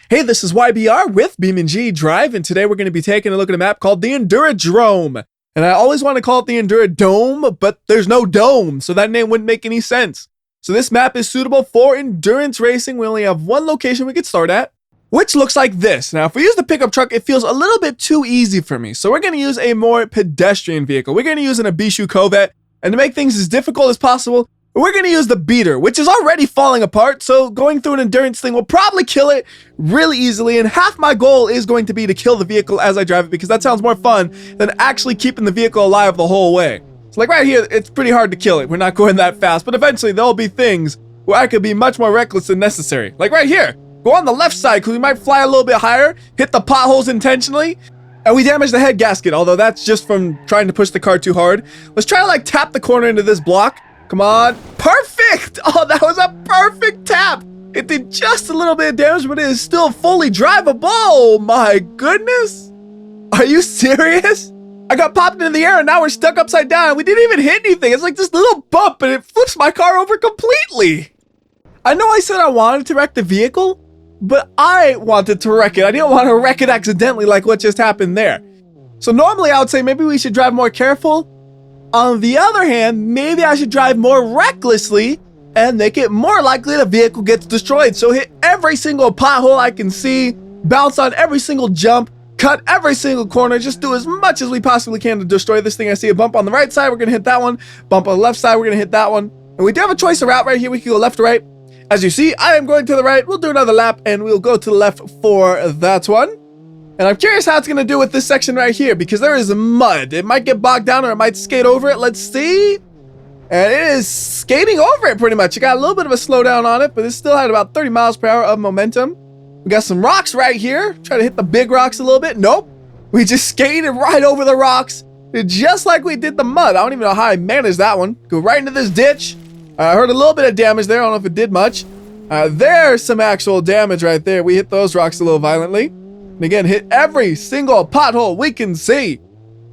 Hey, this is YBR with BeamNG Drive, and today we're going to be taking a look at a map called the Endurodrome. And I always want to call it the Endurodome, but there's no dome, so that name wouldn't make any sense. So this map is suitable for endurance racing. We only have one location we could start at, which looks like this. Now, if we use the pickup truck, it feels a little bit too easy for me. So we're going to use a more pedestrian vehicle. We're going to use an Ibishu Covet, and to make things as difficult as possible, we're going to use the beater, which is already falling apart, so going through an endurance thing will probably kill it really easily, and half my goal is going to be to kill the vehicle as I drive it, because that sounds more fun than actually keeping the vehicle alive the whole way. So like right here, it's pretty hard to kill it. We're not going that fast, but eventually there'll be things where I could be much more reckless than necessary. Like right here, go on the left side, because we might fly a little bit higher, hit the potholes intentionally, and we damage the head gasket, although that's just from trying to push the car too hard. Let's try to like tap the corner into this block. Come on. Perfect! Oh, that was a perfect tap. It did just a little bit of damage, but it is still fully drivable. Oh my goodness. Are you serious? I got popped into the air and now we're stuck upside down. We didn't even hit anything. It's like this little bump and it flips my car over completely. I know I said I wanted to wreck the vehicle, but I wanted to wreck it. I didn't want to wreck it accidentally like what just happened there. So normally I would say maybe we should drive more careful. On the other hand, maybe I should drive more recklessly and make it more likely the vehicle gets destroyed. So hit every single pothole I can see, bounce on every single jump, cut every single corner, just do as much as we possibly can to destroy this thing. I see a bump on the right side, we're gonna hit that one. Bump on the left side, we're gonna hit that one. And we do have a choice of route right here. We can go left or right. As you see, I am going to the right. We'll do another lap and we'll go to the left for that one. And I'm curious how it's going to do with this section right here, because there is mud. It might get bogged down or it might skate over it. Let's see. And it is skating over it pretty much. It got a little bit of a slowdown on it, but it still had about 30 miles per hour of momentum. We got some rocks right here. Try to hit the big rocks a little bit. Nope. We just skated right over the rocks, just like we did the mud. I don't even know how I managed that one. Go right into this ditch. I heard a little bit of damage there. I don't know if it did much. There's some actual damage right there. We hit those rocks a little violently. And again, hit every single pothole we can see.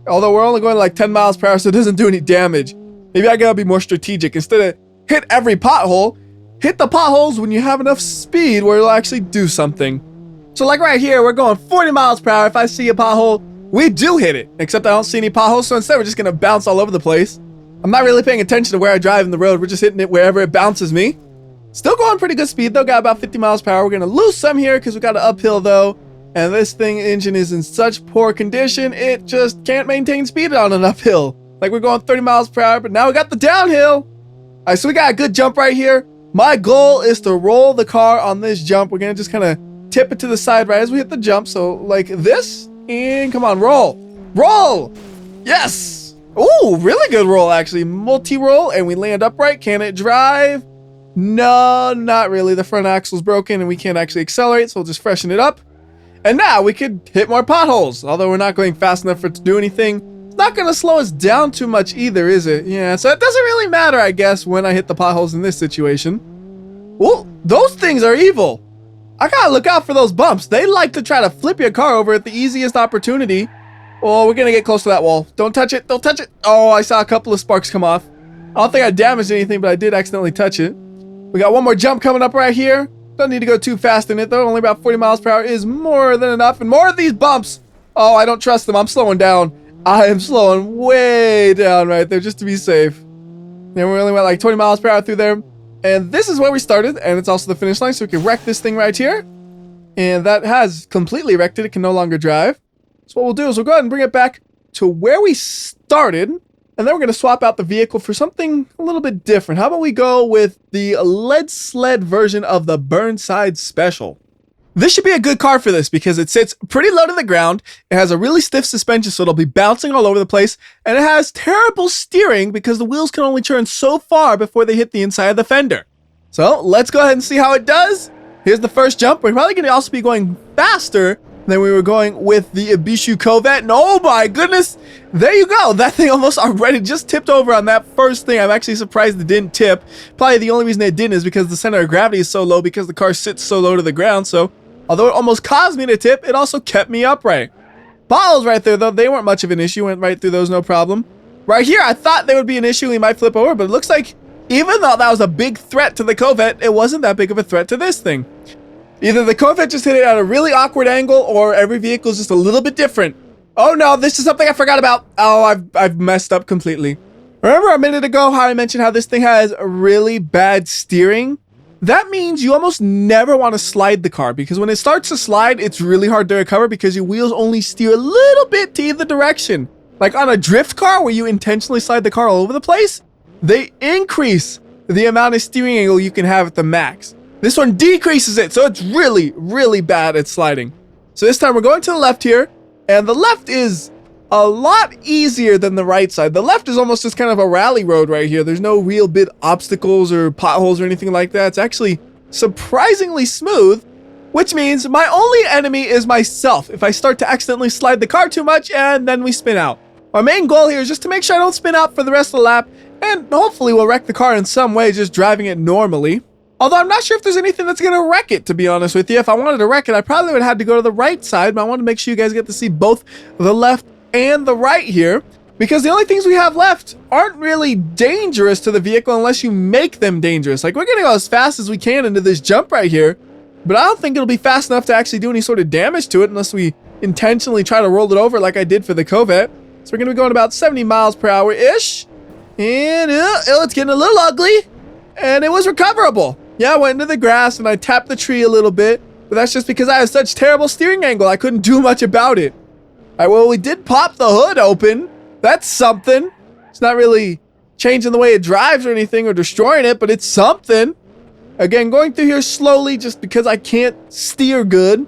Although we're only going like 10 miles per hour, so it doesn't do any damage. Maybe I gotta be more strategic. Instead of hit every pothole, hit the potholes when you have enough speed where it'll actually do something. So like right here, we're going 40 miles per hour. If I see a pothole, we do hit it. Except I don't see any potholes, so instead we're just gonna bounce all over the place. I'm not really paying attention to where I drive in the road. We're just hitting it wherever it bounces me. Still going pretty good speed though, got about 50 miles per hour. We're gonna lose some here because we got an uphill though. And this thing engine is in such poor condition, it just can't maintain speed on an uphill. Like we're going 30 miles per hour, but now we got the downhill. All right, so we got a good jump right here. My goal is to roll the car on this jump. We're gonna just kind of tip it to the side right as we hit the jump. So like this, and come on, roll. Roll! Yes! Ooh, really good roll actually. Multi-roll, and we land upright. Can it drive? No, not really. The front axle's broken and we can't actually accelerate, so we'll just freshen it up. And now we could hit more potholes. Although we're not going fast enough for it to do anything. It's not going to slow us down too much either, is it? Yeah, so it doesn't really matter, I guess, when I hit the potholes in this situation. Well, those things are evil. I gotta look out for those bumps. They like to try to flip your car over at the easiest opportunity. Oh, we're going to get close to that wall. Don't touch it. Don't touch it. Oh, I saw a couple of sparks come off. I don't think I damaged anything, but I did accidentally touch it. We got one more jump coming up right here. Don't need to go too fast in it though. Only about 40 miles per hour is more than enough. And more of these bumps. Oh, I don't trust them. I'm slowing down. I am slowing way down right there just to be safe. And we only went like 20 miles per hour through there. And this is where we started. And it's also the finish line. So we can wreck this thing right here. And that has completely wrecked it. It can no longer drive. So what we'll do is we'll go ahead and bring it back to where we started. And then we're going to swap out the vehicle for something a little bit different. How about we go with the lead sled version of the Burnside Special? This should be a good car for this because it sits pretty low to the ground. It has a really stiff suspension, so it'll be bouncing all over the place. And it has terrible steering because the wheels can only turn so far before they hit the inside of the fender. So let's go ahead and see how it does. Here's the first jump. We're probably going to also be going faster than we were going with the Ibishu Covet. And oh my goodness, there you go. That thing almost already just tipped over on that first thing. I'm actually surprised it didn't tip. Probably the only reason it didn't is because the center of gravity is so low because the car sits so low to the ground. So although it almost caused me to tip, it also kept me upright. Bottles right there though, they weren't much of an issue. Went right through those, no problem. Right here, I thought there would be an issue. We might flip over, but it looks like even though that was a big threat to the Covet, it wasn't that big of a threat to this thing. Either the Corvette just hit it at a really awkward angle or every vehicle is just a little bit different. Oh no, this is something I forgot about. Oh, I've messed up completely. Remember a minute ago how I mentioned how this thing has a really bad steering? That means you almost never want to slide the car because when it starts to slide, it's really hard to recover because your wheels only steer a little bit to either direction. Like on a drift car where you intentionally slide the car all over the place, they increase the amount of steering angle you can have at the max. This one decreases it, so it's really, really bad at sliding. So this time we're going to the left here, and the left is a lot easier than the right side. The left is almost just kind of a rally road right here. There's no real big obstacles or potholes or anything like that. It's actually surprisingly smooth, which means my only enemy is myself if I start to accidentally slide the car too much and then we spin out. My main goal here is just to make sure I don't spin out for the rest of the lap, and hopefully we'll wreck the car in some way just driving it normally. Although I'm not sure if there's anything that's going to wreck it, to be honest with you. If I wanted to wreck it, I probably would have had to go to the right side, but I want to make sure you guys get to see both the left and the right here, because the only things we have left aren't really dangerous to the vehicle unless you make them dangerous. Like, we're going to go as fast as we can into this jump right here, but I don't think it'll be fast enough to actually do any sort of damage to it unless we intentionally try to roll it over like I did for the Corvette. So we're going to be going about 70 miles per hour-ish, and it's getting a little ugly, and it was recoverable. Yeah, I went into the grass and I tapped the tree a little bit, but that's just because I have such terrible steering angle. I couldn't do much about it. All right, well, we did pop the hood open. That's something. It's not really changing the way it drives or anything or destroying it, but it's something. Again, going through here slowly just because I can't steer good.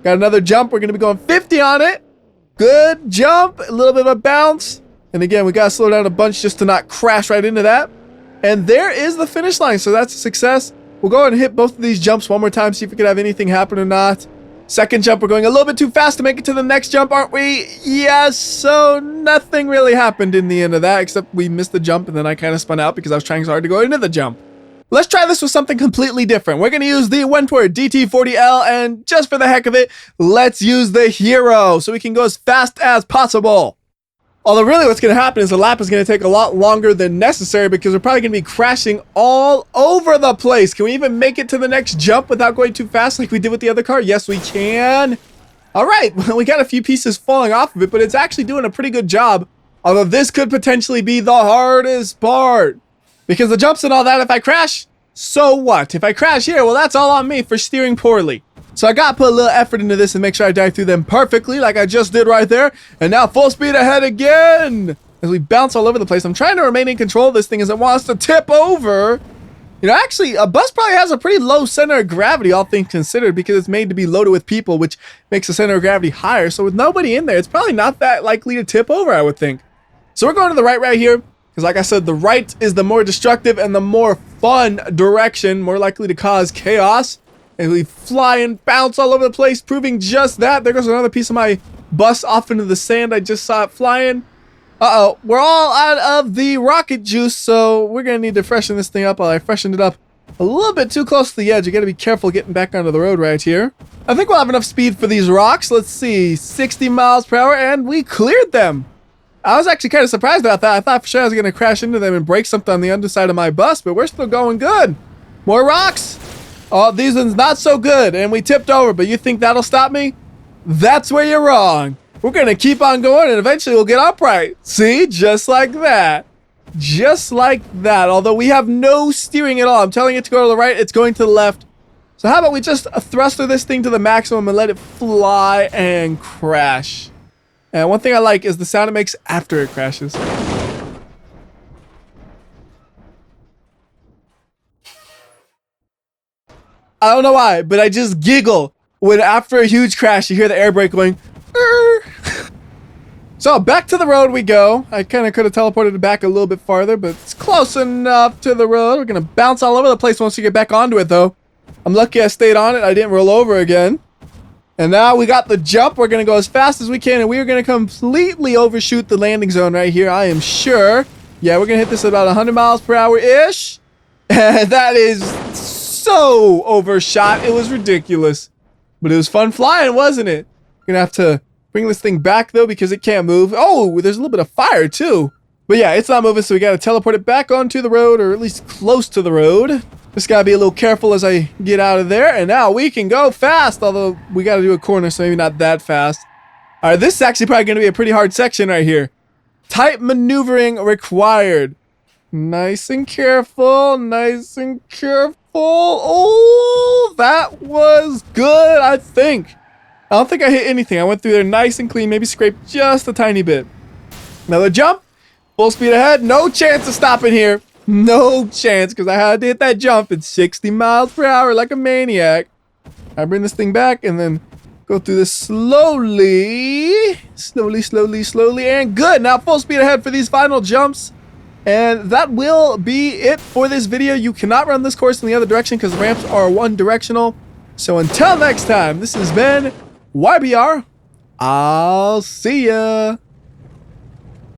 Got another jump. We're going to be going 50 on it. Good jump. A little bit of a bounce. And again, we got to slow down a bunch just to not crash right into that. And there is the finish line, so that's a success. We'll go ahead and hit both of these jumps one more time, see if we could have anything happen or not. Second jump, we're going a little bit too fast to make it to the next jump, aren't we? Yes, so nothing really happened in the end of that, except we missed the jump, and then I kind of spun out because I was trying so hard to go into the jump. Let's try this with something completely different. We're going to use the Wentworth DT40L, and just for the heck of it, let's use the Hero so we can go as fast as possible. Although really what's going to happen is the lap is going to take a lot longer than necessary because we're probably going to be crashing all over the place. Can we even make it to the next jump without going too fast like we did with the other car? Yes, we can. All right, well, we got a few pieces falling off of it, but it's actually doing a pretty good job. Although this could potentially be the hardest part. Because the jumps and all that, if I crash, so what? If I crash here, well, that's all on me for steering poorly. So I gotta put a little effort into this and make sure I dive through them perfectly like I just did right there. And now full speed ahead again as we bounce all over the place. I'm trying to remain in control of this thing as it wants to tip over. You know, actually, a bus probably has a pretty low center of gravity, all things considered, because it's made to be loaded with people, which makes the center of gravity higher. So with nobody in there, it's probably not that likely to tip over, I would think. So we're going to the right here. Because like I said, the right is the more destructive and the more fun direction, more likely to cause chaos. And we fly and bounce all over the place, proving just that. There goes another piece of my bus off into the sand. I just saw it flying. Uh-oh, we're all out of the rocket juice, so we're going to need to freshen this thing up. I freshened it up a little bit too close to the edge. You got to be careful getting back onto the road right here. I think we'll have enough speed for these rocks. Let's see, 60 miles per hour, and we cleared them. I was actually kind of surprised about that. I thought for sure I was going to crash into them and break something on the underside of my bus, but we're still going good. More rocks. Oh, these ones not so good, and we tipped over, but you think that'll stop me? That's where you're wrong. We're going to keep on going, and eventually we'll get upright. See? Just like that. Just like that. Although we have no steering at all. I'm telling it to go to the right, it's going to the left. So how about we just thruster this thing to the maximum and let it fly and crash. And one thing I like is the sound it makes after it crashes. I don't know why, but I just giggle when after a huge crash you hear the air brake going. So back to the road we go. I kind of could have teleported it back a little bit farther, but it's close enough to the road. We're going to bounce all over the place once we get back onto it, though. I'm lucky I stayed on it. I didn't roll over again. And now we got the jump. We're going to go as fast as we can, and we are going to completely overshoot the landing zone right here, I am sure. Yeah, we're going to hit this at about 100 miles per hour-ish. And that is so overshot. It was ridiculous. But it was fun flying, wasn't it? We're going to have to bring this thing back, though, because it can't move. Oh, there's a little bit of fire, too. But yeah, it's not moving, so we got to teleport it back onto the road, or at least close to the road. Just gotta be a little careful as I get out of there. And now we can go fast, although we gotta do a corner, so maybe not that fast. All right, this is actually probably gonna be a pretty hard section right here. Tight maneuvering required. Nice and careful, nice and careful. Oh, that was good, I think. I don't think I hit anything. I went through there nice and clean, maybe scraped just a tiny bit. Another jump, full speed ahead. No chance of stopping here. No chance, because I had to hit that jump at 60 miles per hour like a maniac. I bring this thing back and then go through this slowly. Slowly, and good. Now full speed ahead for these final jumps. And that will be it for this video. You cannot run this course in the other direction because the ramps are one directional. So until next time, this has been YBR. I'll see ya.